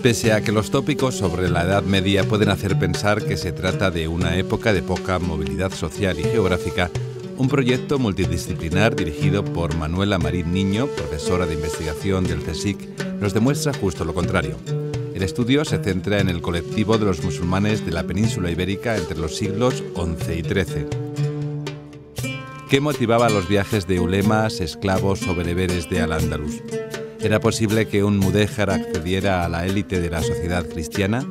Pese a que los tópicos sobre la Edad Media pueden hacer pensar que se trata de una época de poca movilidad social y geográfica, un proyecto multidisciplinar dirigido por Manuela Marín Niño, profesora de investigación del CSIC, nos demuestra justo lo contrario. El estudio se centra en el colectivo de los musulmanes de la península ibérica entre los siglos XI y XIII. ¿Qué motivaba los viajes de ulemas, esclavos o bereberes de Al-Ándalus? ¿Era posible que un mudéjar accediera a la élite de la sociedad cristiana?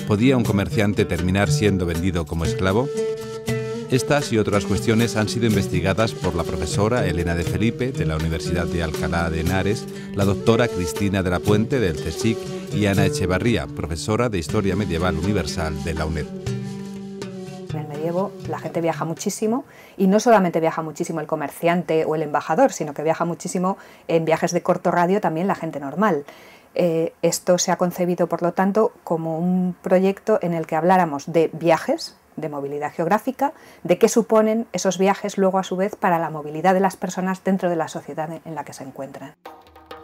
¿Podía un comerciante terminar siendo vendido como esclavo? Estas y otras cuestiones han sido investigadas por la profesora Elena de Felipe, de la Universidad de Alcalá de Henares, la doctora Cristina de la Puente, del CSIC, y Ana Echevarría, profesora de Historia Medieval Universal de la UNED. En el medievo la gente viaja muchísimo, y no solamente viaja muchísimo el comerciante o el embajador, sino que viaja muchísimo en viajes de corto radio también la gente normal. Esto se ha concebido, por lo tanto, como un proyecto en el que habláramos de viajes, de movilidad geográfica, de qué suponen esos viajes luego a su vez para la movilidad de las personas dentro de la sociedad en la que se encuentran.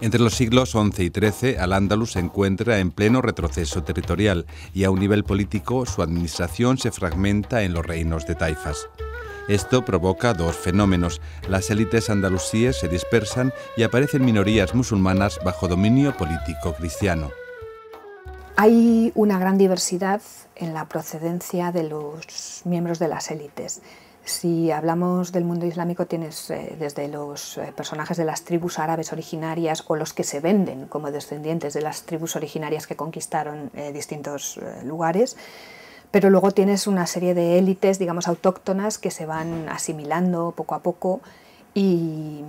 Entre los siglos XI y XIII, Al-Ándalus se encuentra en pleno retroceso territorial y a un nivel político su administración se fragmenta en los reinos de taifas. Esto provoca dos fenómenos: las élites andalusíes se dispersan y aparecen minorías musulmanas bajo dominio político cristiano. Hay una gran diversidad en la procedencia de los miembros de las élites. Si hablamos del mundo islámico, tienes desde los personajes de las tribus árabes originarias o los que se venden como descendientes de las tribus originarias que conquistaron distintos lugares, pero luego tienes una serie de élites, digamos, autóctonas que se van asimilando poco a poco y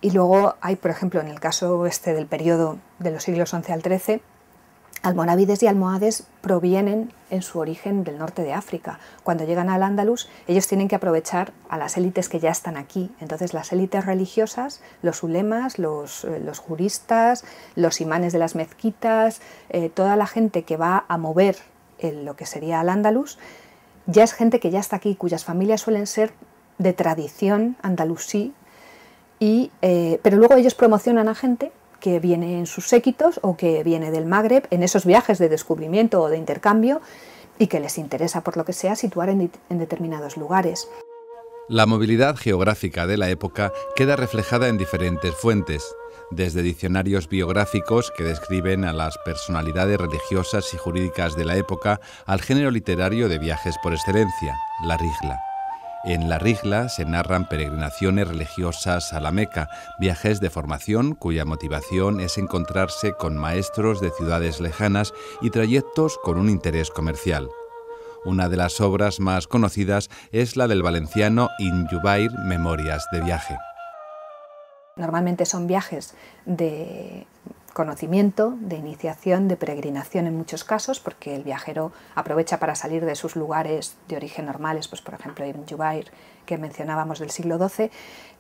luego hay, por ejemplo, en el caso del periodo de los siglos XI al XIII, almorávides y almohades provienen en su origen del norte de África. Cuando llegan al Andalus, ellos tienen que aprovechar a las élites que ya están aquí. Entonces las élites religiosas, los ulemas, los juristas, los imanes de las mezquitas, toda la gente que va a mover lo que sería al Andalus, ya es gente que ya está aquí, cuyas familias suelen ser de tradición andalusí, pero luego ellos promocionan a gente que viene en sus séquitos o que viene del Magreb en esos viajes de descubrimiento o de intercambio y que les interesa, por lo que sea, situar en determinados lugares. La movilidad geográfica de la época queda reflejada en diferentes fuentes, desde diccionarios biográficos que describen a las personalidades religiosas y jurídicas de la época al género literario de viajes por excelencia, la rihla. En la rihla se narran peregrinaciones religiosas a la Meca, viajes de formación cuya motivación es encontrarse con maestros de ciudades lejanas y trayectos con un interés comercial. Una de las obras más conocidas es la del valenciano Ibn Jubayr, Memorias de viaje. Normalmente son viajes de conocimiento, de iniciación, de peregrinación en muchos casos, porque el viajero aprovecha para salir de sus lugares de origen normales, pues por ejemplo Ibn Jubayr, que mencionábamos del siglo XII,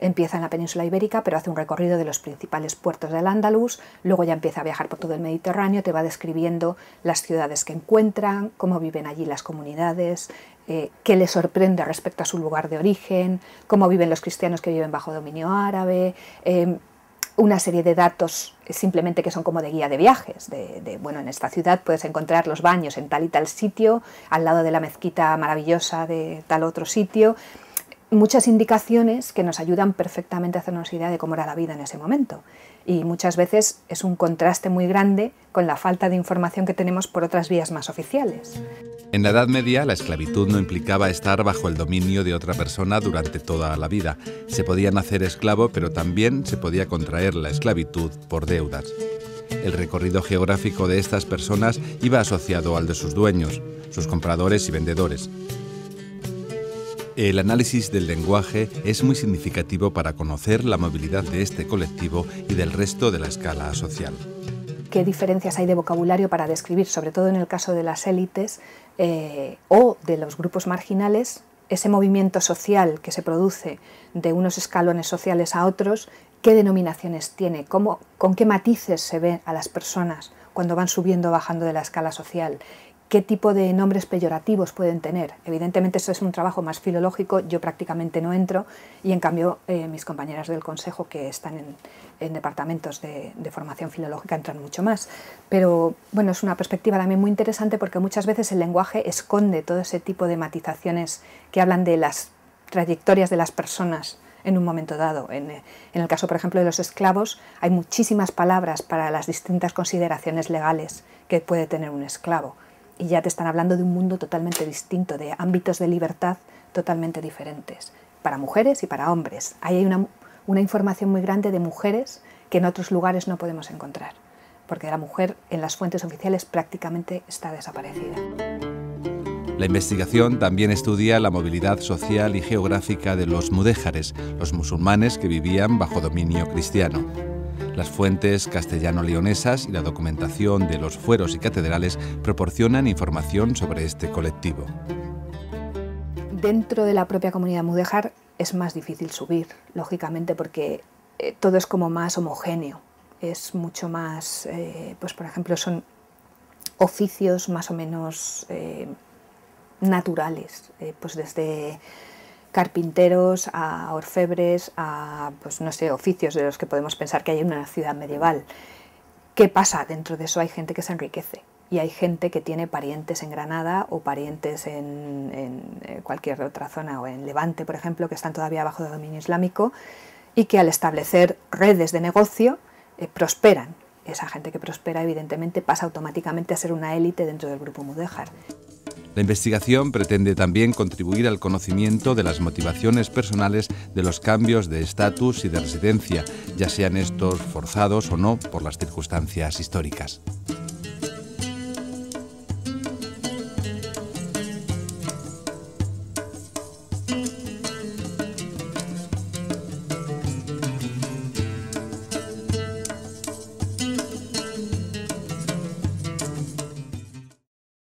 empieza en la península ibérica, pero hace un recorrido de los principales puertos del Andalus, luego ya empieza a viajar por todo el Mediterráneo, te va describiendo las ciudades que encuentran, cómo viven allí las comunidades, qué les sorprende respecto a su lugar de origen, cómo viven los cristianos que viven bajo dominio árabe, una serie de datos simplemente que son como de guía de viajes, bueno, en esta ciudad puedes encontrar los baños en tal y tal sitio, al lado de la mezquita maravillosa de tal otro sitio. Muchas indicaciones que nos ayudan perfectamente a hacernos idea de cómo era la vida en ese momento. Y muchas veces es un contraste muy grande con la falta de información que tenemos por otras vías más oficiales. En la Edad Media, la esclavitud no implicaba estar bajo el dominio de otra persona durante toda la vida. Se podía nacer esclavo, pero también se podía contraer la esclavitud por deudas. El recorrido geográfico de estas personas iba asociado al de sus dueños, sus compradores y vendedores. El análisis del lenguaje es muy significativo para conocer la movilidad de este colectivo y del resto de la escala social. ¿Qué diferencias hay de vocabulario para describir, sobre todo en el caso de las élites o de los grupos marginales, ese movimiento social que se produce de unos escalones sociales a otros? ¿Qué denominaciones tiene? ¿Con qué matices se ve a las personas cuando van subiendo o bajando de la escala social? qué tipo de nombres peyorativos pueden tener. Evidentemente eso es un trabajo más filológico, yo prácticamente no entro, y en cambio mis compañeras del Consejo que están en departamentos de formación filológica entran mucho más. Pero bueno, es una perspectiva también muy interesante porque muchas veces el lenguaje esconde todo ese tipo de matizaciones que hablan de las trayectorias de las personas en un momento dado. En el caso, por ejemplo, de los esclavos, hay muchísimas palabras para las distintas consideraciones legales que puede tener un esclavo. Y ya te están hablando de un mundo totalmente distinto, de ámbitos de libertad totalmente diferentes, para mujeres y para hombres. Ahí hay una información muy grande de mujeres que en otros lugares no podemos encontrar, porque la mujer en las fuentes oficiales prácticamente está desaparecida. La investigación también estudia la movilidad social y geográfica de los mudéjares, los musulmanes que vivían bajo dominio cristiano. Las fuentes castellano-leonesas y la documentación de los fueros y catedrales proporcionan información sobre este colectivo. Dentro de la propia comunidad mudéjar es más difícil subir, lógicamente, porque todo es como más homogéneo. Es mucho más, pues por ejemplo, son oficios más o menos naturales, pues desde carpinteros a orfebres, a pues no sé, oficios de los que podemos pensar que hay en una ciudad medieval. ¿Qué pasa? Dentro de eso hay gente que se enriquece y hay gente que tiene parientes en Granada o parientes en cualquier otra zona, o en Levante, por ejemplo, que están todavía bajo dominio islámico, y que al establecer redes de negocio prosperan. Esa gente que prospera, evidentemente, pasa automáticamente a ser una élite dentro del grupo mudéjar. La investigación pretende también contribuir al conocimiento de las motivaciones personales de los cambios de estatus y de residencia, ya sean estos forzados o no por las circunstancias históricas.